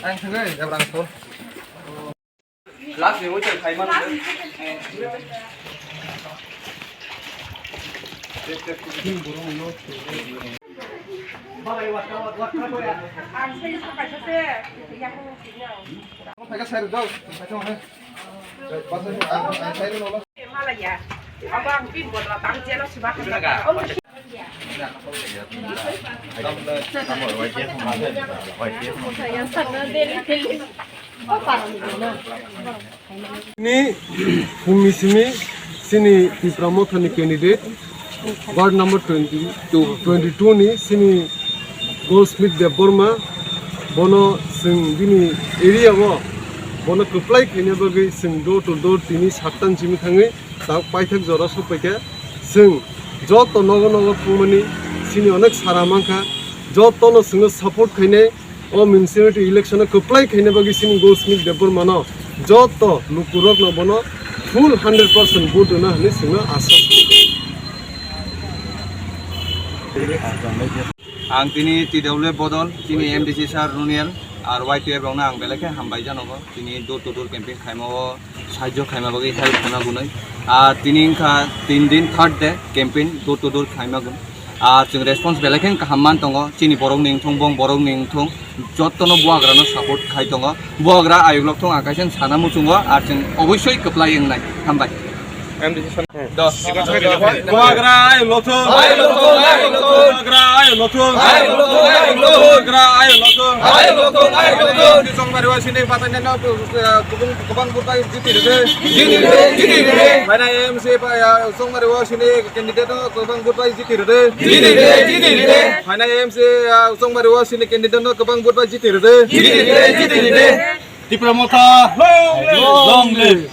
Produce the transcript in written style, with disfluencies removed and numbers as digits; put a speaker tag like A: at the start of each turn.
A: anh thằng ơi em đang thôn lát thì mới chơi thay mắt không phải cái xe được đâu phải cho hay bắt anh thấy nó
B: Malaya. Abang pin buat latang je lo sebab
A: kamu
C: Ini Fumisimi sini di Pramothani candidate ward number 22 ni sini Goldsmith Deborma bono sing bini area wo bono keplai kene bagi sing door to door tini satan jimi thangi tak paithak jora sopaike sing joto nogo nogo pumani sini onek saramangka joto no singo support khaine o municipality election keplai khaine bagi sini Goldsmith Deborma no joto lukurok no bono full 100% vote na hne singo asa
A: ang tini TW bodol tini MDC sar Runiel R YTF রংনা আং বেলেকে হামবাই জানবো তিনি দূর two দূর campaign খাইমো সাহায্য Khaimah বাকি help খাইমাগুনই আর তিনি Inca 3 দিন third day campaign দূর টু দূর খাইমাগুন আর जों রেসপন্স বেলেকে হামমান দङ চিনি বরং নিংথং বং বরং নিংথং যতনো বুয়াগ্রাनो সাপোর্ট খাই দङ বুয়াগ্রা আয়োগলক থং আকাইছেন সানা মুচুङ আর जों অবশ্যই কপ্লাই এংনাই হামবাই MDC सन 10 বুয়াগ্রা আয়োলথং আয়োলথং আয়োলথং বুয়াগ্রা আয়োলথং আয়োলথং বুয়াগ্রা আয়োলথং আয়োলথং আয়োলথং সংবারে ওয়াসিনে পাতাইনা गोबां बुरबाय जितिरे फाइना एमसी संबारे वासिने कैंडिडेट गोबां बुरबाय जितिरे फाइना एमसी संबारे वासिने कैंडिडेट गोबां बुरबाय जितिरे Di Pramoth long live